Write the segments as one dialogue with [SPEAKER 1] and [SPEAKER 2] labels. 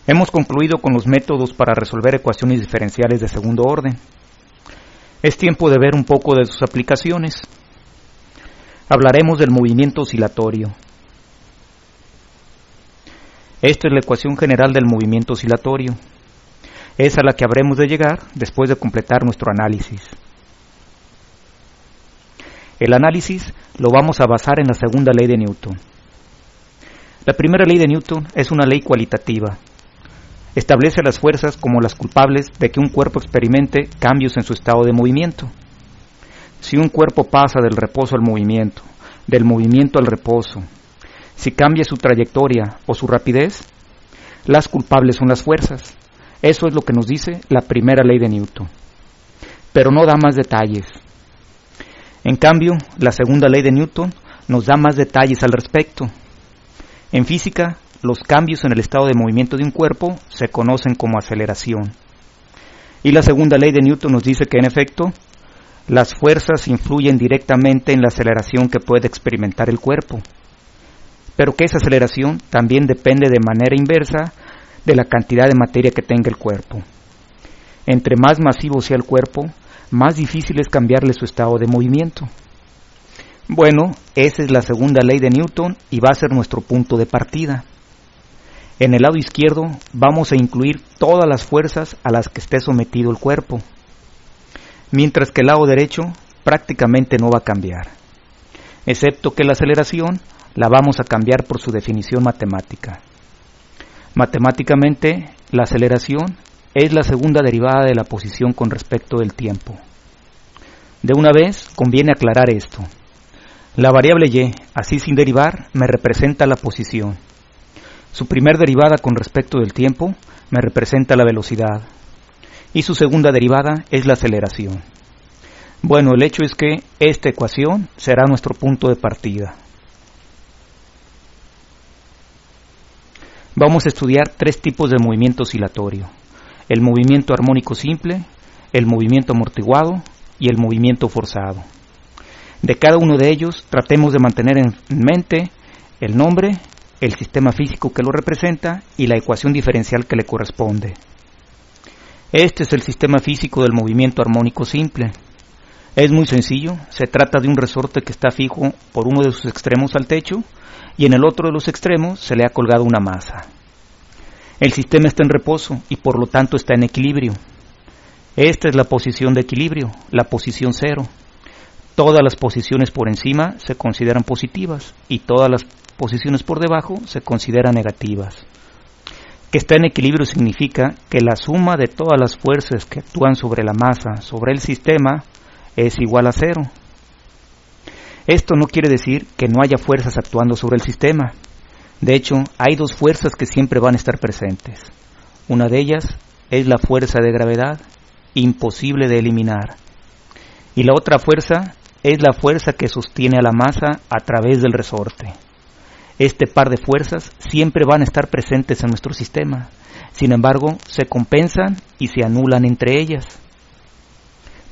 [SPEAKER 1] Hemos concluido con los métodos para resolver ecuaciones diferenciales de segundo orden. Es tiempo de ver un poco de sus aplicaciones. Hablaremos del movimiento oscilatorio. Esta es la ecuación general del movimiento oscilatorio. Es a la que habremos de llegar después de completar nuestro análisis. El análisis lo vamos a basar en la segunda ley de Newton. La primera ley de Newton es una ley cualitativa. Establece las fuerzas como las culpables de que un cuerpo experimente cambios en su estado de movimiento. Si un cuerpo pasa del reposo al movimiento, del movimiento al reposo, si cambia su trayectoria o su rapidez, las culpables son las fuerzas. Eso es lo que nos dice la primera ley de Newton. Pero no da más detalles. En cambio, la segunda ley de Newton nos da más detalles al respecto. En física, los cambios en el estado de movimiento de un cuerpo se conocen como aceleración. Y la segunda ley de Newton nos dice que, en efecto, las fuerzas influyen directamente en la aceleración que puede experimentar el cuerpo, pero que esa aceleración también depende de manera inversa de la cantidad de materia que tenga el cuerpo. Entre más masivo sea el cuerpo, más difícil es cambiarle su estado de movimiento. Bueno, esa es la segunda ley de Newton y va a ser nuestro punto de partida. En el lado izquierdo vamos a incluir todas las fuerzas a las que esté sometido el cuerpo, mientras que el lado derecho prácticamente no va a cambiar, excepto que la aceleración la vamos a cambiar por su definición matemática. Matemáticamente, la aceleración es la segunda derivada de la posición con respecto del tiempo. De una vez, conviene aclarar esto. La variable y, así sin derivar, me representa la posición. Su primer derivada con respecto del tiempo me representa la velocidad. Y su segunda derivada es la aceleración. Bueno, el hecho es que esta ecuación será nuestro punto de partida. Vamos a estudiar tres tipos de movimiento oscilatorio: el movimiento armónico simple, el movimiento amortiguado y el movimiento forzado. De cada uno de ellos tratemos de mantener en mente el nombre, el sistema físico que lo representa y la ecuación diferencial que le corresponde. Este es el sistema físico del movimiento armónico simple. Es muy sencillo, se trata de un resorte que está fijo por uno de sus extremos al techo y en el otro de los extremos se le ha colgado una masa. El sistema está en reposo y por lo tanto está en equilibrio. Esta es la posición de equilibrio, la posición cero. Todas las posiciones por encima se consideran positivas y todas las posiciones por debajo se consideran negativas. Que está en equilibrio significa que la suma de todas las fuerzas que actúan sobre la masa, sobre el sistema, es igual a cero. Esto no quiere decir que no haya fuerzas actuando sobre el sistema. De hecho, hay dos fuerzas que siempre van a estar presentes. Una de ellas es la fuerza de gravedad, imposible de eliminar. Y la otra fuerza es la fuerza que sostiene a la masa a través del resorte. Este par de fuerzas siempre van a estar presentes en nuestro sistema. Sin embargo, se compensan y se anulan entre ellas.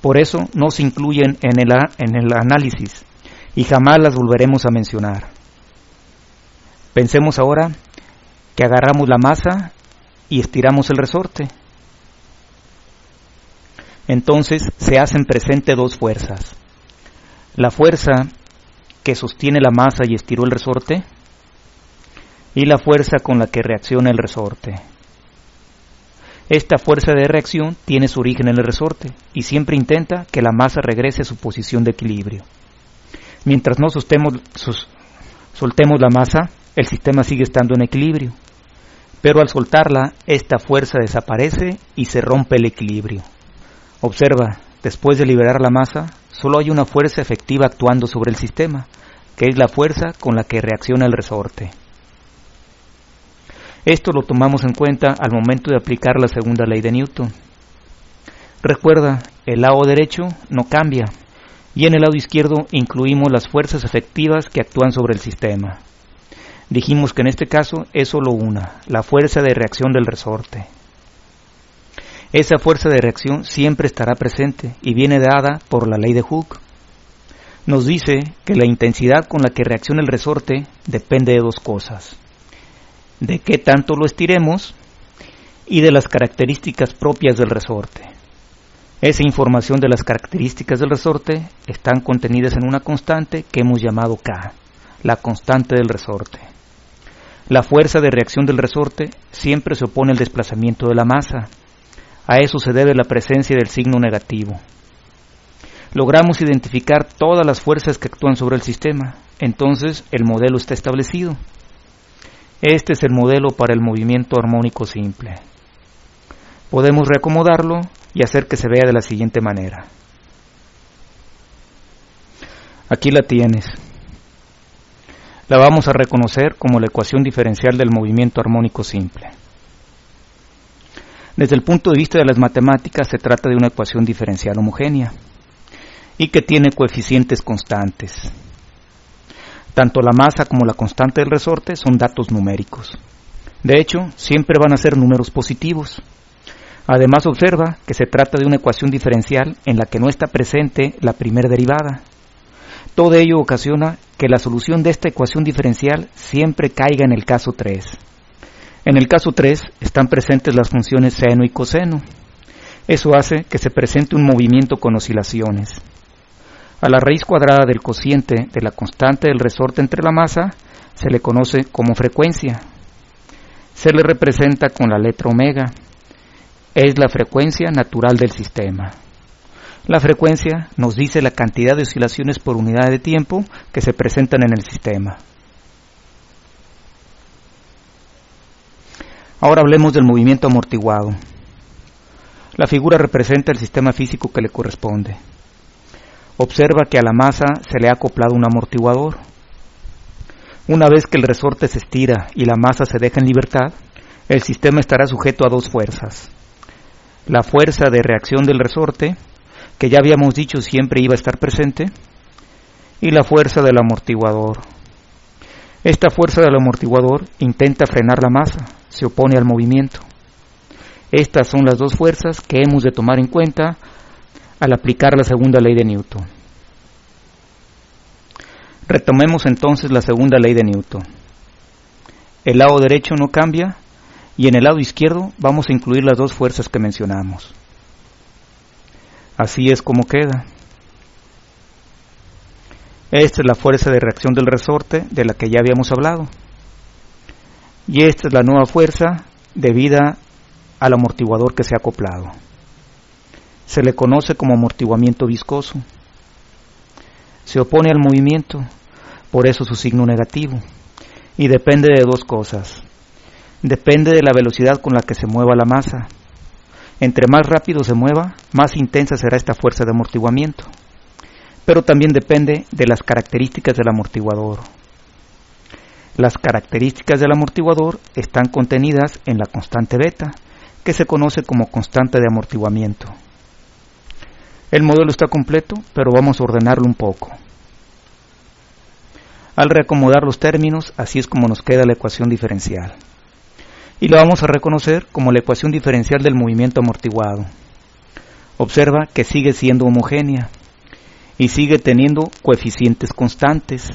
[SPEAKER 1] Por eso no se incluyen en el análisis y jamás las volveremos a mencionar. Pensemos ahora que agarramos la masa y estiramos el resorte. Entonces se hacen presentes dos fuerzas: la fuerza que sostiene la masa y estiró el resorte y la fuerza con la que reacciona el resorte. Esta fuerza de reacción tiene su origen en el resorte y siempre intenta que la masa regrese a su posición de equilibrio. Mientras no soltemos la masa, el sistema sigue estando en equilibrio, pero al soltarla, esta fuerza desaparece y se rompe el equilibrio. Observa, después de liberar la masa, solo hay una fuerza efectiva actuando sobre el sistema, que es la fuerza con la que reacciona el resorte. Esto lo tomamos en cuenta al momento de aplicar la segunda ley de Newton. Recuerda, el lado derecho no cambia, y en el lado izquierdo incluimos las fuerzas efectivas que actúan sobre el sistema. Dijimos que en este caso es solo una, la fuerza de reacción del resorte. Esa fuerza de reacción siempre estará presente y viene dada por la ley de Hooke. Nos dice que la intensidad con la que reacciona el resorte depende de dos cosas: de qué tanto lo estiremos y de las características propias del resorte. Esa información de las características del resorte están contenidas en una constante que hemos llamado K, la constante del resorte. La fuerza de reacción del resorte siempre se opone al desplazamiento de la masa. A eso se debe la presencia del signo negativo. Logramos identificar todas las fuerzas que actúan sobre el sistema, entonces el modelo está establecido. Este es el modelo para el movimiento armónico simple. Podemos reacomodarlo y hacer que se vea de la siguiente manera. Aquí la tienes. La vamos a reconocer como la ecuación diferencial del movimiento armónico simple. Desde el punto de vista de las matemáticas se trata de una ecuación diferencial homogénea y que tiene coeficientes constantes. Tanto la masa como la constante del resorte son datos numéricos. De hecho, siempre van a ser números positivos. Además, observa que se trata de una ecuación diferencial en la que no está presente la primera derivada. Todo ello ocasiona que la solución de esta ecuación diferencial siempre caiga en el caso 3. En el caso 3 están presentes las funciones seno y coseno. Eso hace que se presente un movimiento con oscilaciones. A la raíz cuadrada del cociente de la constante del resorte entre la masa se le conoce como frecuencia. Se le representa con la letra omega. Es la frecuencia natural del sistema. La frecuencia nos dice la cantidad de oscilaciones por unidad de tiempo que se presentan en el sistema. Ahora hablemos del movimiento amortiguado. La figura representa el sistema físico que le corresponde. Observa que a la masa se le ha acoplado un amortiguador. Una vez que el resorte se estira y la masa se deja en libertad, el sistema estará sujeto a dos fuerzas. La fuerza de reacción del resorte, que ya habíamos dicho siempre iba a estar presente, y la fuerza del amortiguador. Esta fuerza del amortiguador intenta frenar la masa, se opone al movimiento. Estas son las dos fuerzas que hemos de tomar en cuenta al aplicar la segunda ley de Newton. Retomemos entonces la segunda ley de Newton. El lado derecho no cambia y en el lado izquierdo vamos a incluir las dos fuerzas que mencionamos. Así es como queda. Esta es la fuerza de reacción del resorte de la que ya habíamos hablado. Y esta es la nueva fuerza debida al amortiguador que se ha acoplado. Se le conoce como amortiguamiento viscoso. Se opone al movimiento, por eso su signo negativo, y depende de dos cosas. Depende de la velocidad con la que se mueva la masa. Entre más rápido se mueva, más intensa será esta fuerza de amortiguamiento. Pero también depende de las características del amortiguador. Las características del amortiguador están contenidas en la constante beta, que se conoce como constante de amortiguamiento. El modelo está completo, pero vamos a ordenarlo un poco. Al reacomodar los términos, así es como nos queda la ecuación diferencial. Y la vamos a reconocer como la ecuación diferencial del movimiento amortiguado. Observa que sigue siendo homogénea y sigue teniendo coeficientes constantes,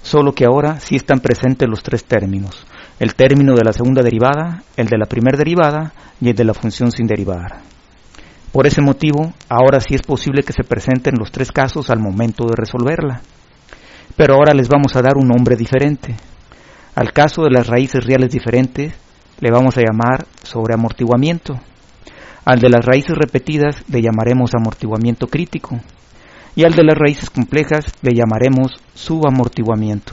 [SPEAKER 1] solo que ahora sí están presentes los tres términos: el término de la segunda derivada, el de la primera derivada y el de la función sin derivar. Por ese motivo, ahora sí es posible que se presenten los tres casos al momento de resolverla. Pero ahora les vamos a dar un nombre diferente. Al caso de las raíces reales diferentes, le vamos a llamar sobreamortiguamiento. Al de las raíces repetidas, le llamaremos amortiguamiento crítico. Y al de las raíces complejas, le llamaremos subamortiguamiento.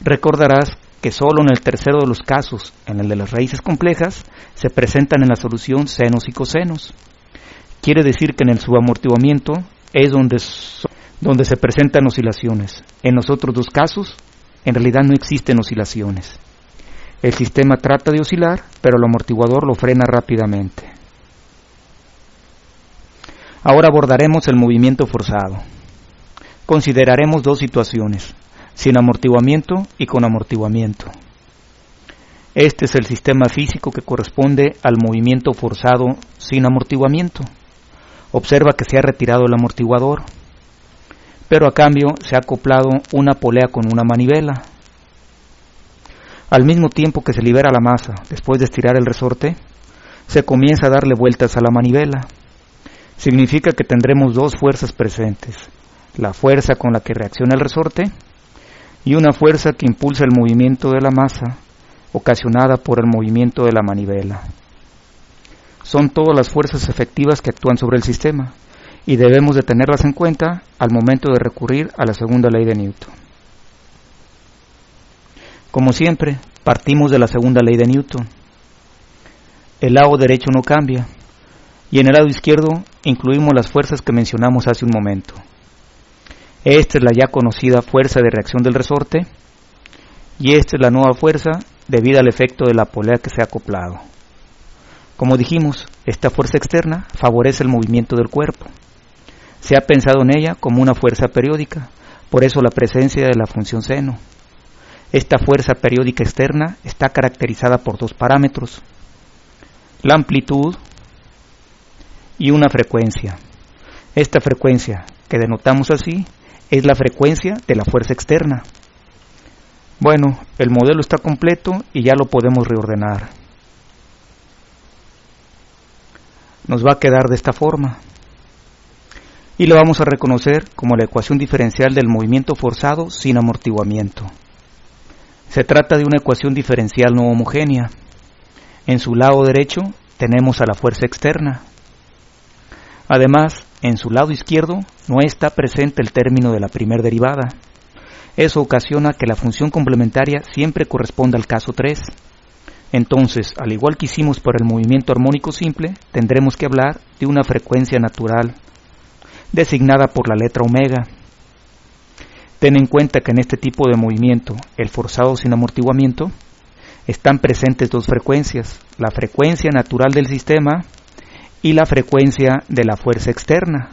[SPEAKER 1] Recordarás que solo en el tercero de los casos, en el de las raíces complejas, se presentan en la solución senos y cosenos. Quiere decir que en el subamortiguamiento es donde se presentan oscilaciones. En los otros dos casos, en realidad no existen oscilaciones. El sistema trata de oscilar, pero el amortiguador lo frena rápidamente. Ahora abordaremos el movimiento forzado. Consideraremos dos situaciones: sin amortiguamiento y con amortiguamiento. Este es el sistema físico que corresponde al movimiento forzado sin amortiguamiento. Observa que se ha retirado el amortiguador, pero a cambio se ha acoplado una polea con una manivela. Al mismo tiempo que se libera la masa después de estirar el resorte, se comienza a darle vueltas a la manivela. Significa que tendremos dos fuerzas presentes, la fuerza con la que reacciona el resorte y una fuerza que impulsa el movimiento de la masa, ocasionada por el movimiento de la manivela. Son todas las fuerzas efectivas que actúan sobre el sistema, y debemos de tenerlas en cuenta al momento de recurrir a la segunda ley de Newton. Como siempre, partimos de la segunda ley de Newton. El lado derecho no cambia, y en el lado izquierdo incluimos las fuerzas que mencionamos hace un momento. Esta es la ya conocida fuerza de reacción del resorte, y esta es la nueva fuerza debido al efecto de la polea que se ha acoplado. Como dijimos, esta fuerza externa favorece el movimiento del cuerpo. Se ha pensado en ella como una fuerza periódica, por eso la presencia de la función seno. Esta fuerza periódica externa está caracterizada por dos parámetros, la amplitud y una frecuencia. Esta frecuencia, que denotamos así, es la frecuencia de la fuerza externa. Bueno, el modelo está completo y ya lo podemos reordenar. Nos va a quedar de esta forma. Y lo vamos a reconocer como la ecuación diferencial del movimiento forzado sin amortiguamiento. Se trata de una ecuación diferencial no homogénea. En su lado derecho tenemos a la fuerza externa. Además, en su lado izquierdo no está presente el término de la primera derivada. Eso ocasiona que la función complementaria siempre corresponda al caso 3. Entonces, al igual que hicimos para el movimiento armónico simple, tendremos que hablar de una frecuencia natural, designada por la letra omega. Ten en cuenta que en este tipo de movimiento, el forzado sin amortiguamiento, están presentes dos frecuencias, la frecuencia natural del sistema y la frecuencia de la fuerza externa.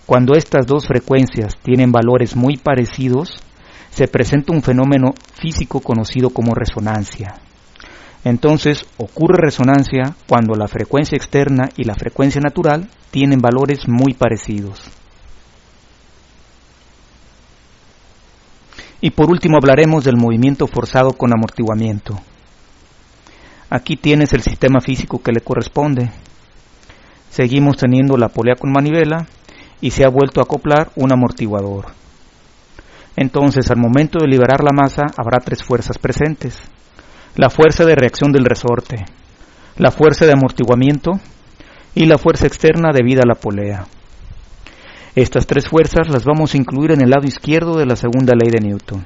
[SPEAKER 1] Cuando estas dos frecuencias tienen valores muy parecidos, se presenta un fenómeno físico conocido como resonancia. Entonces, ocurre resonancia cuando la frecuencia externa y la frecuencia natural tienen valores muy parecidos. Y por último hablaremos del movimiento forzado con amortiguamiento. Aquí tienes el sistema físico que le corresponde. Seguimos teniendo la polea con manivela y se ha vuelto a acoplar un amortiguador. Entonces, al momento de liberar la masa, habrá tres fuerzas presentes: la fuerza de reacción del resorte, la fuerza de amortiguamiento y la fuerza externa debida a la polea. Estas tres fuerzas las vamos a incluir en el lado izquierdo de la segunda ley de Newton.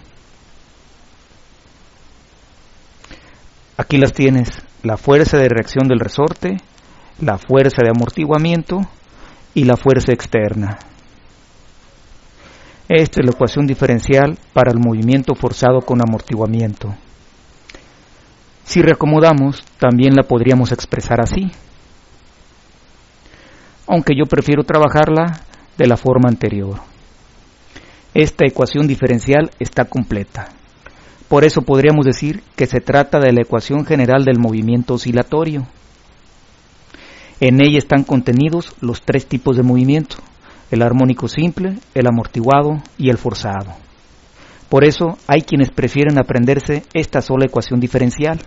[SPEAKER 1] Aquí las tienes: la fuerza de reacción del resorte, la fuerza de amortiguamiento y la fuerza externa. Esta es la ecuación diferencial para el movimiento forzado con amortiguamiento. Si reacomodamos, también la podríamos expresar así, aunque yo prefiero trabajarla de la forma anterior. Esta ecuación diferencial está completa. Por eso podríamos decir que se trata de la ecuación general del movimiento oscilatorio. En ella están contenidos los tres tipos de movimiento: el armónico simple, el amortiguado y el forzado. Por eso hay quienes prefieren aprenderse esta sola ecuación diferencial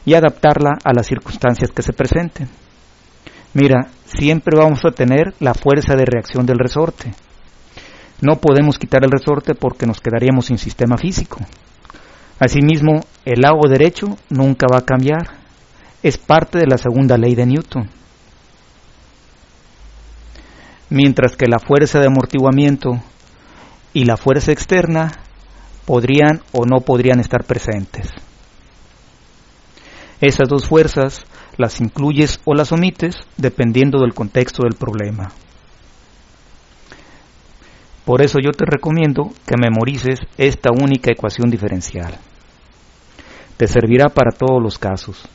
[SPEAKER 1] y adaptarla a las circunstancias que se presenten. Mira, siempre vamos a tener la fuerza de reacción del resorte. No podemos quitar el resorte porque nos quedaríamos sin sistema físico. Asimismo, el lado derecho nunca va a cambiar. Es parte de la segunda ley de Newton. Mientras que la fuerza de amortiguamiento y la fuerza externa podrían o no podrían estar presentes. Esas dos fuerzas las incluyes o las omites dependiendo del contexto del problema. Por eso yo te recomiendo que memorices esta única ecuación diferencial. Te servirá para todos los casos.